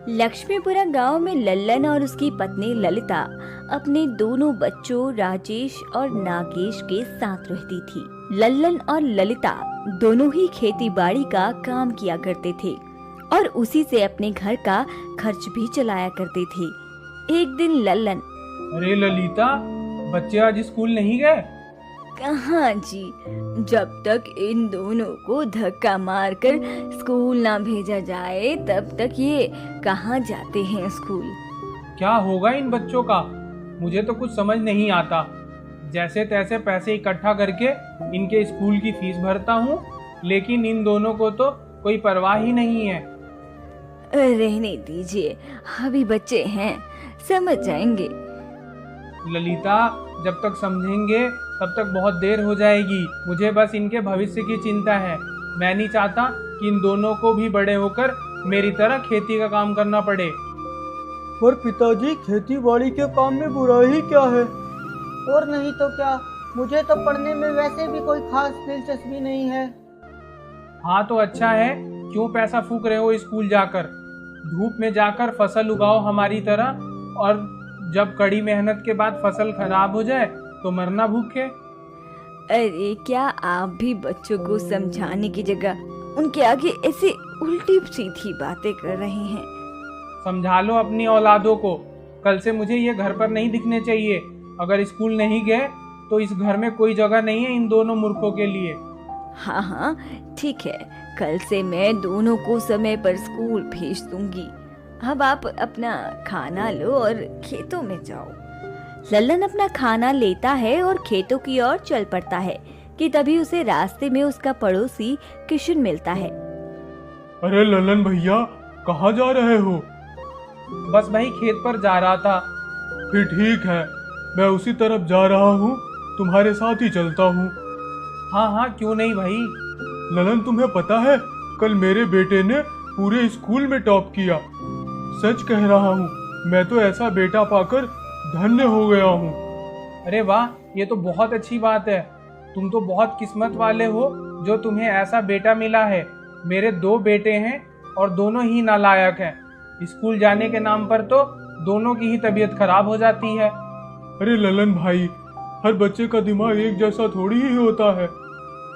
लक्ष्मीपुरा गांव में लल्लन और उसकी पत्नी ललिता अपने दोनों बच्चों राजेश और नागेश के साथ रहती थी। लल्लन और ललिता दोनों ही खेती बाड़ी का काम किया करते थे और उसी से अपने घर का खर्च भी चलाया करते थे। एक दिन लल्लन, अरे ललिता, बच्चे आज स्कूल नहीं गए? कहाँ जी, जब तक इन दोनों को धक्का मारकर स्कूल ना भेजा जाए तब तक ये कहाँ जाते हैं स्कूल। क्या होगा इन बच्चों का? मुझे तो कुछ समझ नहीं आता। जैसे तैसे पैसे इकट्ठा करके इनके स्कूल की फीस भरता हूँ, लेकिन इन दोनों को तो कोई परवाह ही नहीं है। रहने दीजिए, अभी बच्चे हैं, समझ जाएंगे। ललिता, जब तक समझेंगे तब तक बहुत देर हो जाएगी। मुझे बस इनके भविष्य की चिंता है। मैं नहीं चाहता कि इन दोनों को भी बड़े होकर मेरी तरह खेती का काम करना पड़े। पर पिताजी, खेती बाड़ी के काम में बुराई क्या है? और नहीं तो क्या, मुझे तो पढ़ने में वैसे भी कोई खास दिलचस्पी नहीं है। हाँ तो अच्छा है, क्यों पैसा फूक रहे हो स्कूल जाकर? धूप में जाकर फसल उगाओ हमारी तरह, और जब कड़ी मेहनत के बाद फसल खराब हो जाए तो मरना भूखे। अरे क्या आप भी बच्चों को समझाने की जगह उनके आगे ऐसे उल्टी सीधी बातें कर रहे हैं। समझा लो अपनी औलादों को। कल से मुझे ये घर पर नहीं दिखने चाहिए। अगर स्कूल नहीं गए तो इस घर में कोई जगह नहीं है इन दोनों मूर्खों के लिए। हाँ हाँ ठीक है, कल से मैं दोनों को समय पर स्कूल भेज दूंगी। अब आप अपना खाना लो और खेतों में जाओ। लल्लन अपना खाना लेता है और खेतों की ओर चल पड़ता है कि तभी उसे रास्ते में उसका पड़ोसी किशन मिलता है। अरे ललन भैया, कहाँ जा रहे हो? बस भाई खेत पर जा रहा था। फिर ठीक है, मैं उसी तरफ जा रहा हूँ, तुम्हारे साथ ही चलता हूँ। हाँ हाँ क्यों नहीं भाई। ललन, तुम्हें पता है, कल मेरे बेटे ने पूरे स्कूल में टॉप किया। सच कह रहा हूँ, मैं तो ऐसा बेटा पाकर धन्य हो गया हूँ। अरे वाह, ये तो बहुत अच्छी बात है। तुम तो बहुत किस्मत वाले हो जो तुम्हें ऐसा बेटा मिला है। मेरे 2 बेटे हैं और दोनों ही नालायक हैं। स्कूल जाने के नाम पर तो दोनों की ही तबीयत खराब हो जाती है। अरे ललन भाई, हर बच्चे का दिमाग एक जैसा थोड़ी ही होता है।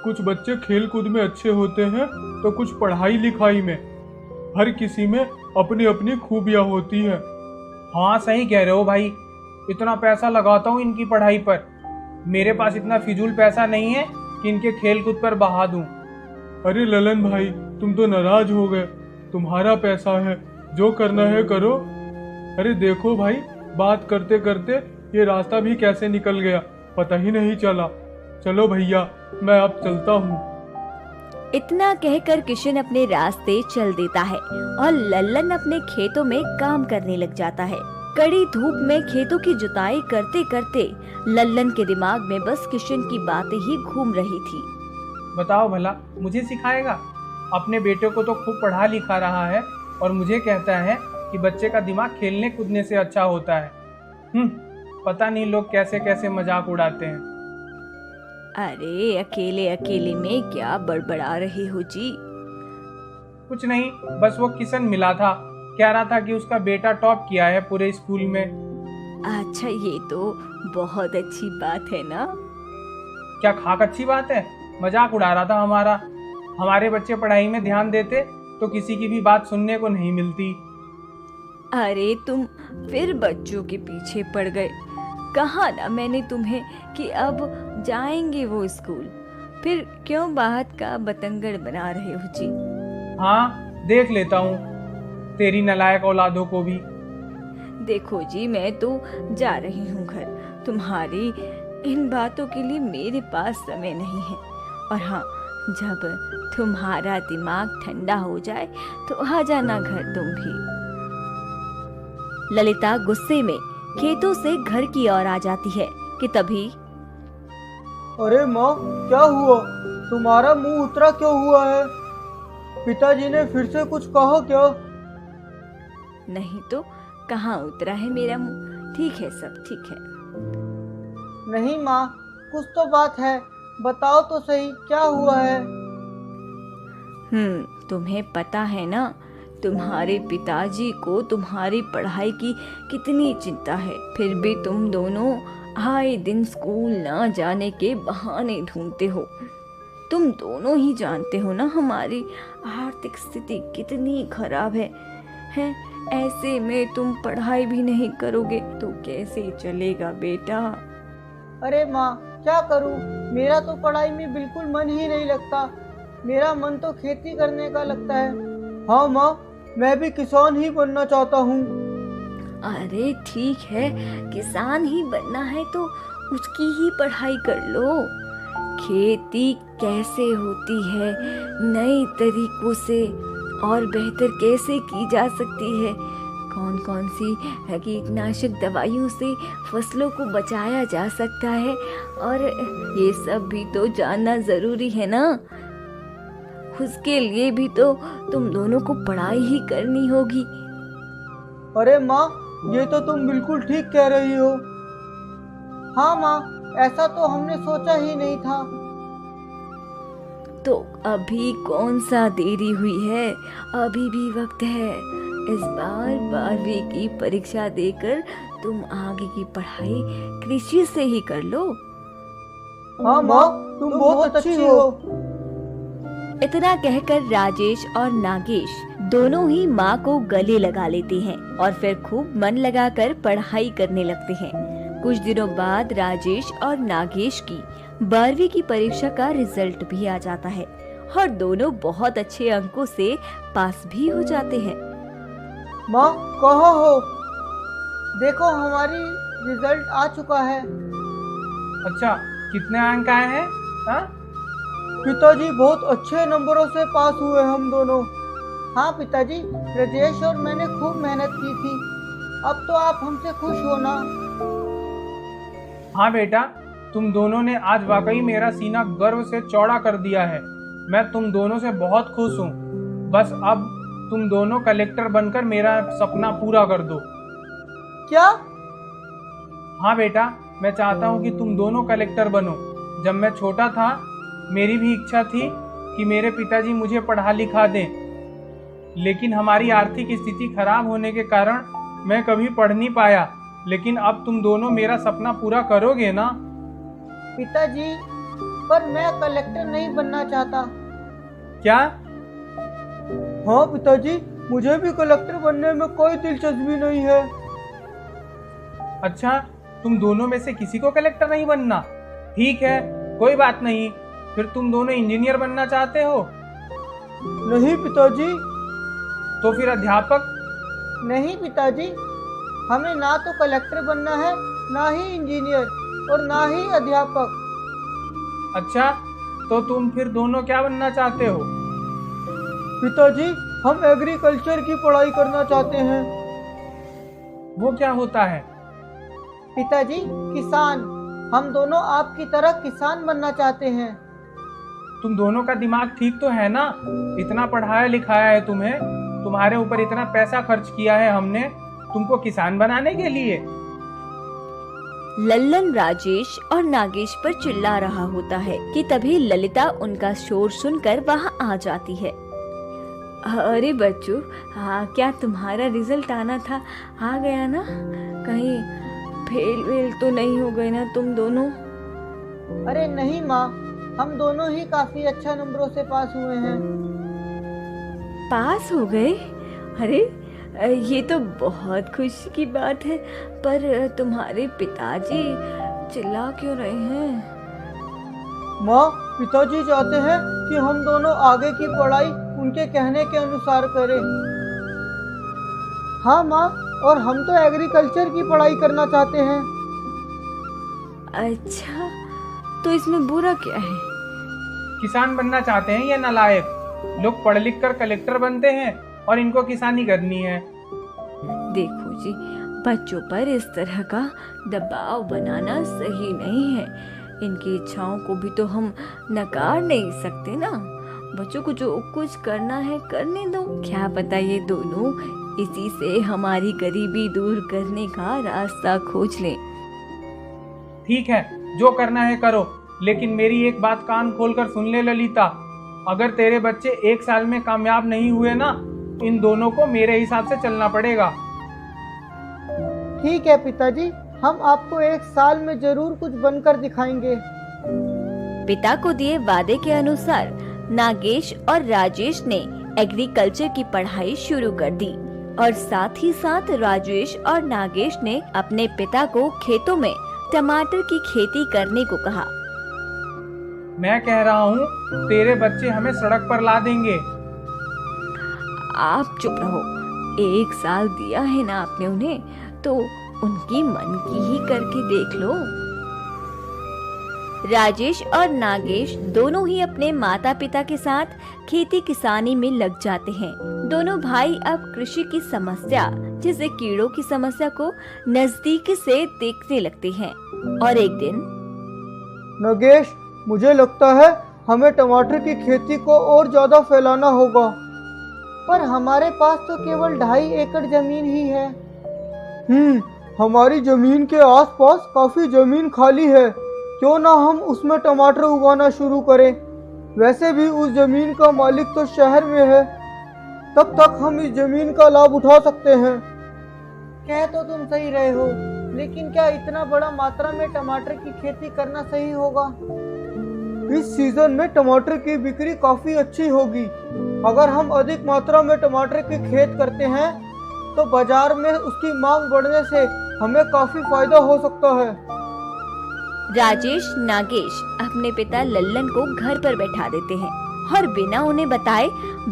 कुछ बच्चे खेल कूद में अच्छे होते हैं तो कुछ पढ़ाई लिखाई में। हर किसी में अपनी अपनी खूबियाँ होती है। हाँ सही कह रहे हो भाई। इतना पैसा लगाता हूँ इनकी पढ़ाई पर, मेरे पास इतना फिजूल पैसा नहीं है कि इनके खेल कूद पर बहा दूं। अरे ललन भाई, तुम तो नाराज हो गए। तुम्हारा पैसा है, जो करना है करो। अरे देखो भाई, बात करते करते ये रास्ता भी कैसे निकल गया, पता ही नहीं चला। चलो भैया, मैं अब चलता हूँ। इतना कहकर किशन अपने रास्ते चल देता है और लल्लन अपने खेतों में काम करने लग जाता है। कड़ी धूप में खेतों की जुताई करते करते लल्लन के दिमाग में बस किशन की बातें ही घूम रही थी। बताओ भला, मुझे सिखाएगा? अपने बेटे को तो खूब पढ़ा लिखा रहा है और मुझे कहता है कि बच्चे का दिमाग खेलने कूदने से अच्छा होता है। पता नहीं लोग कैसे कैसे मजाक उड़ाते हैं। अरे अकेले अकेले में क्या बड़बड़ा रहे हो जी? कुछ नहीं, बस वो किशन मिला था, कह रहा था कि उसका बेटा टॉप किया है पूरे स्कूल में। अच्छा, ये तो बहुत अच्छी बात है ना? क्या खाक अच्छी बात है? मजाक उड़ा रहा था हमारा। हमारे बच्चे पढ़ाई में ध्यान देते तो किसी की भी बात सुनने को नहीं मिलती। अरे तुम फिर बच्चों के पीछे पड़ गए। कहा ना मैंने तुम्हें कि अब जाएंगे वो स्कूल, फिर क्यों बात का बतंगड़ बना रहे हो जी? हाँ, देख लेता हूँ तेरी नालायक औलादों को भी। देखो जी, मैं तो जा रही हूँ घर। तुम्हारी इन बातों के लिए मेरे पास समय नहीं है। और हाँ, जब तुम्हारा दिमाग ठंडा हो जाए तो आ जाना घर तुम भी। ललिता गुस्से में खेतों से घर की ओर आ जाती है कि तभी, अरे माँ, क्या हुआ? तुम्हारा मुंह उतरा क्यों हुआ है? पिताजी ने फिर से कुछ कहा क्या? नहीं तो कहाँ उतरा है मेरा मुंह, ठीक है, सब ठीक है। नहीं माँ, कुछ तो बात है, बताओ तो सही, क्या हुआ है? तुम्हें पता है ना, तुम्हारे पिताजी को तुम्हारी पढ़ाई की कितनी चिंता है, फिर भी तुम दोनों आए दिन स्कूल ना जाने के बहाने ढूंढते हो। तुम दोनों ही जानते हो ना हमारी आर्थिक स्थिति कितनी खराब है। ऐसे में तुम पढ़ाई भी नहीं करोगे तो कैसे चलेगा बेटा? अरे माँ, क्या करूँ, मेरा तो पढ़ाई में बिल्कुल मन ही नहीं लगता। मेरा मन तो खेती करने का लगता है। हाँ माँ, मैं भी किसान ही बनना चाहता हूँ। अरे ठीक है, किसान ही बनना है तो उसकी ही पढ़ाई कर लो। खेती कैसे होती है, नए तरीकों से और बेहतर कैसे की जा सकती है, कौन कौन सी कीटनाशक दवाइयों से फसलों को बचाया जा सकता है, और ये सब भी तो जानना जरूरी है ना। उसके लिए भी तो तुम दोनों को पढ़ाई ही करनी होगी। अरे माँ, ये तो तुम बिल्कुल ठीक कह रही हो। हाँ माँ, ऐसा तो हमने सोचा ही नहीं था। तो अभी कौन सा देरी हुई है, अभी भी वक्त है। इस बार 12वीं की परीक्षा देकर तुम आगे की पढ़ाई कृषि से ही कर लो। हाँ माँ, तुम बहुत अच्छी हो। इतना कहकर राजेश और नागेश दोनों ही माँ को गले लगा लेते हैं और फिर खूब मन लगाकर पढ़ाई करने लगते हैं। कुछ दिनों बाद राजेश और नागेश की 12वीं की परीक्षा का रिजल्ट भी आ जाता है और दोनों बहुत अच्छे अंकों से पास भी हो जाते हैं। माँ, कहाँ हो? देखो, हमारी रिजल्ट आ चुका है। अच्छा, कितने अंक आए हैं? हाँ? पिताजी, बहुत अच्छे नंबरों से पास हुए हम दोनों। हाँ पिताजी, राजेश और मैंने खूब मेहनत की थी। अब तो आप हमसे खुश हो ना? हाँ बेटा, तुम दोनों ने आज वाकई मेरा सीना गर्व से चौड़ा कर दिया है। मैं तुम दोनों से बहुत खुश हूँ। बस अब तुम दोनों कलेक्टर बनकर मेरा सपना पूरा कर दो। क्या? हाँ बेटा, मैं चाहता हूँ कि तुम दोनों कलेक्टर बनो। जब मैं छोटा था, मेरी भी इच्छा थी कि मेरे पिताजी मुझे पढ़ा लिखा दें, लेकिन हमारी आर्थिक स्थिति खराब होने के कारण मैं कभी पढ़ नहीं पाया। लेकिन अब तुम दोनों मेरा सपना पूरा करोगे ना? पिताजी, पर मैं कलेक्टर नहीं बनना चाहता। क्या? हाँ पिताजी, मुझे भी कलेक्टर बनने में कोई दिलचस्पी नहीं है। अच्छा, तुम दोनों में से किसी को कलेक्टर नहीं बनना? ठीक है, कोई बात नहीं। फिर तुम दोनों इंजीनियर बनना चाहते हो? नहीं पिताजी। तो फिर अध्यापक? नहीं पिताजी, हमें ना तो कलेक्टर बनना है, ना ही इंजीनियर और ना ही अध्यापक। अच्छा, तो तुम फिर दोनों क्या बनना चाहते हो? पिताजी, हम एग्रीकल्चर की पढ़ाई करना चाहते हैं। वो क्या होता है? पिताजी, किसान। हम दोनों आपकी तरह किसान बनना चाहते हैं। तुम दोनों का दिमाग ठीक तो है ना? इतना पढ़ाया लिखाया है तुम्हें, तुम्हारे ऊपर इतना पैसा खर्च किया है हमने तुमको किसान बनाने के लिए। लल्लन राजेश और नागेश पर चिल्ला रहा होता है कि तभी ललिता उनका शोर सुनकर वहां आ जाती है। अरे बच्चों, हाँ, क्या तुम्हारा रिजल्ट आना था? आ गया ना? कहीं फेल वेल तो नहीं हो गए ना तुम दोनों? अरे नहीं माँ, हम दोनों ही काफी अच्छा नंबरों से पास हुए हैं। पास हो गए? अरे ये तो बहुत खुशी की बात है, पर तुम्हारे पिताजी चिल्ला क्यों रहे हैं? माँ, पिताजी चाहते हैं कि हम दोनों आगे की पढ़ाई उनके कहने के अनुसार करें। हाँ माँ, और हम तो एग्रीकल्चर की पढ़ाई करना चाहते हैं। अच्छा, तो इसमें बुरा क्या है? किसान बनना चाहते हैं ये नालायक लोग? पढ़ लिख कर कलेक्टर बनते हैं और इनको किसानी करनी है। देखो जी, बच्चों पर इस तरह का दबाव बनाना सही नहीं है। इनकी इच्छाओं को भी तो हम नकार नहीं सकते ना। बच्चों को जो कुछ करना है करने दो। क्या पता ये दोनों इसी से हमारी गरीबी दूर करने का रास्ता खोज लें। ठीक है, जो करना है करो, लेकिन मेरी एक बात कान खोलकर सुन ले ललिता। अगर तेरे बच्चे 1 साल में कामयाब नहीं हुए ना, इन दोनों को मेरे हिसाब से चलना पड़ेगा। ठीक है पिताजी, हम आपको 1 साल में जरूर कुछ बनकर दिखाएंगे। पिता को दिए वादे के अनुसार नागेश और राजेश ने एग्रीकल्चर की पढ़ाई शुरू कर दी और साथ ही साथ राजेश और नागेश ने अपने पिता को खेतों में टमाटर की खेती करने को कहा। मैं कह रहा हूँ तेरे बच्चे हमें सड़क पर ला देंगे। आप चुप रहो, 1 साल दिया है ना आपने उन्हें, तो उनकी मन की ही करके देख लो। राजेश और नागेश दोनों ही अपने माता पिता के साथ खेती किसानी में लग जाते हैं। दोनों भाई अब कृषि की समस्या जैसे कीड़ों की समस्या को नजदीक से देखने लगते हैं। और एक दिन नगेश, मुझे लगता है हमें टमाटर की खेती को और ज्यादा फैलाना होगा, पर हमारे पास तो केवल 2.5 एकड़ जमीन ही है। हमारी जमीन के आसपास काफी जमीन खाली है, क्यों ना हम उसमें टमाटर उगाना शुरू करें। वैसे भी उस जमीन का मालिक तो शहर में है, तब तक हम इस जमीन का लाभ उठा सकते हैं। कह तो तुम सही रहे हो, लेकिन क्या इतना बड़ा मात्रा में टमाटर की खेती करना सही होगा? इस सीजन में टमाटर की बिक्री काफी अच्छी होगी। अगर हम अधिक मात्रा में टमाटर की खेत करते हैं तो बाजार में उसकी मांग बढ़ने से हमें काफी फायदा हो सकता है। राजेश नागेश अपने पिता लल्लन को घर पर बैठा देते हैं और बिना उन्हें बताए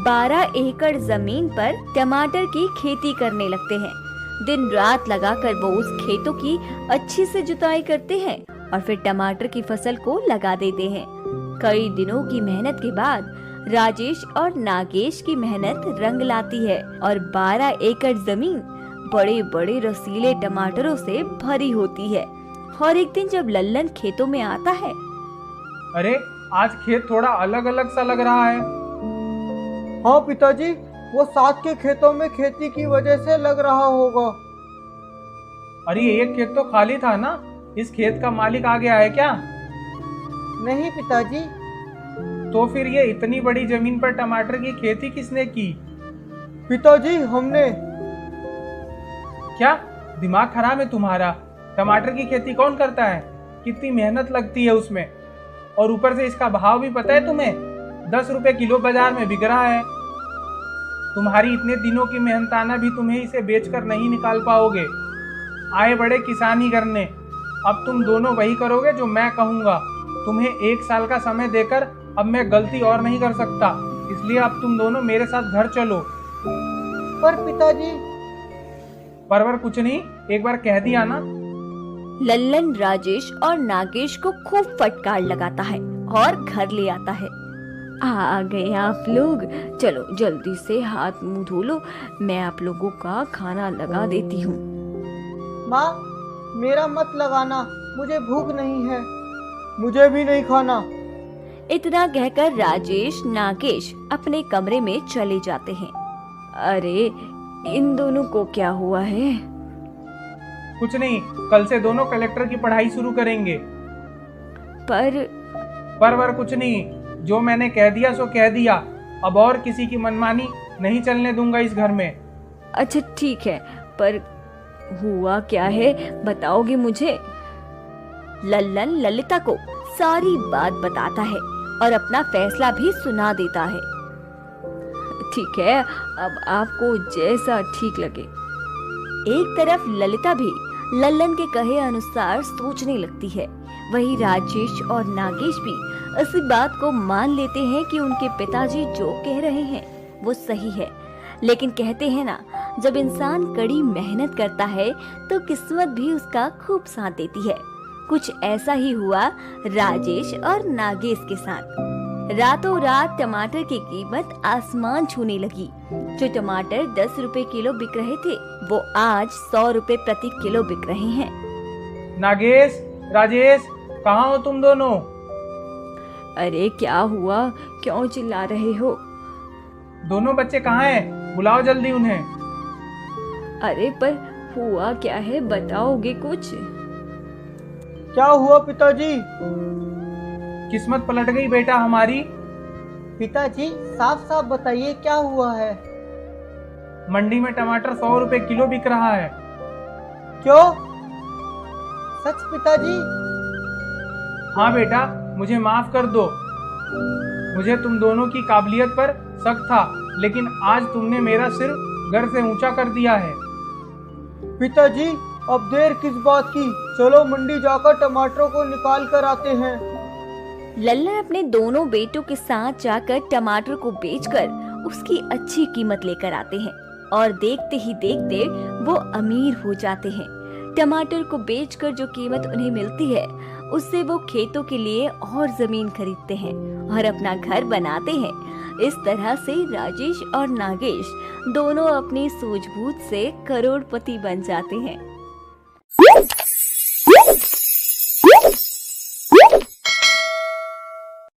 12 एकड़ जमीन पर टमाटर की खेती करने लगते हैं। दिन रात लगाकर वो उस खेतों की अच्छी से जुताई करते हैं और फिर टमाटर की फसल को लगा देते हैं। कई दिनों की मेहनत के बाद राजेश और नागेश की मेहनत रंग लाती है और 12 एकड़ जमीन बड़े बड़े रसीले टमाटरों से भरी होती है। और एक दिन जब लल्लन खेतों में आता है, अरे आज खेत थोड़ा अलग अलग सा लग रहा है। हाँ पिताजी, वो साथ के खेतों में खेती की वजह से लग रहा होगा। अरे एक खेत तो खाली था ना, इस खेत का मालिक आ गया है क्या? नहीं पिताजी। तो फिर ये इतनी बड़ी जमीन पर टमाटर की खेती किसने की? पिताजी हमने। क्या दिमाग खराब है तुम्हारा? टमाटर की खेती कौन करता है? कितनी मेहनत लगती है उसमें, और ऊपर से इसका भाव भी पता है तुम्हें? 10 रुपए किलो बाजार में बिक रहा है। तुम्हारी इतने दिनों की मेहनताना भी तुम्हें इसे बेचकर नहीं निकाल पाओगे। आए बड़े किसानी करने, अब तुम दोनों वही करोगे जो मैं कहूँगा। तुम्हें 1 साल का समय देकर अब मैं गलती और नहीं कर सकता, इसलिए अब तुम दोनों मेरे साथ घर चलो। पर पिताजी। परवर कुछ नहीं, एक बार कह दिया ना। लल्लन राजेश और नागेश को खूब फटकार लगाता है और घर ले आता है। आ गए आप लोग, चलो जल्दी से हाथ मुंह धो लो, मैं आप लोगों का खाना लगा देती हूँ। माँ, मेरा मत लगाना, मुझे भूख नहीं है। मुझे भी नहीं खाना। इतना कहकर राजेश नागेश अपने कमरे में चले जाते हैं। अरे इन दोनों को क्या हुआ है? कुछ नहीं, कल से दोनों कलेक्टर की पढ़ाई शुरू करेंगे। पर कुछ नहीं, जो मैंने कह दिया सो कह दिया। अब और किसी की मनमानी नहीं चलने दूंगा इस घर में। अच्छा ठीक है, पर हुआ क्या है बताओगे मुझे? लल्लन ललिता को सारी बात बताता है और अपना फैसला भी सुना देता है। ठीक है, अब आपको जैसा ठीक लगे। एक तरफ ललिता भी लल्लन के कहे अनुसार सोचने लगती है, वही राजेश और नागेश भी इसी बात को मान लेते हैं कि उनके पिताजी जो कह रहे हैं वो सही है। लेकिन कहते हैं ना, जब इंसान कड़ी मेहनत करता है तो किस्मत भी उसका खूब साथ देती है। कुछ ऐसा ही हुआ राजेश और नागेश के साथ। रातों रात टमाटर की कीमत आसमान छूने लगी। जो टमाटर 10 रुपए किलो बिक रहे थे वो आज 100 रुपए प्रति किलो बिक रहे हैं। नागेश, राजेश, कहाँ हो तुम दोनों? अरे क्या हुआ, क्यों चिल्ला रहे हो? दोनों बच्चे कहाँ हैं? बुलाओ जल्दी उन्हें। अरे पर हुआ क्या है, बताओगे कुछ? क्या हुआ पिताजी? किस्मत पलट गई बेटा हमारी। पिताजी साफ साफ बताइए क्या हुआ है? मंडी में टमाटर 100 रुपए किलो बिक रहा है। क्यों? सच पिताजी? हाँ बेटा, मुझे माफ कर दो। मुझे तुम दोनों की काबिलियत पर शक था, लेकिन आज तुमने मेरा सिर घर से ऊंचा कर दिया है। पिताजी, अब देर किस बात की, चलो मंडी जाकर टमाटरों को निकाल कर आते हैं। लल्लन अपने दोनों बेटों के साथ जाकर टमाटर को बेचकर उसकी अच्छी कीमत लेकर आते हैं और देखते ही देखते वो अमीर हो जाते हैं। टमाटर को बेचकर जो कीमत उन्हें मिलती है उससे वो खेतों के लिए और जमीन खरीदते हैं और अपना घर बनाते हैं। इस तरह से राजेश और नागेश दोनों अपनी सूझबूझ से करोड़पति बन जाते हैं।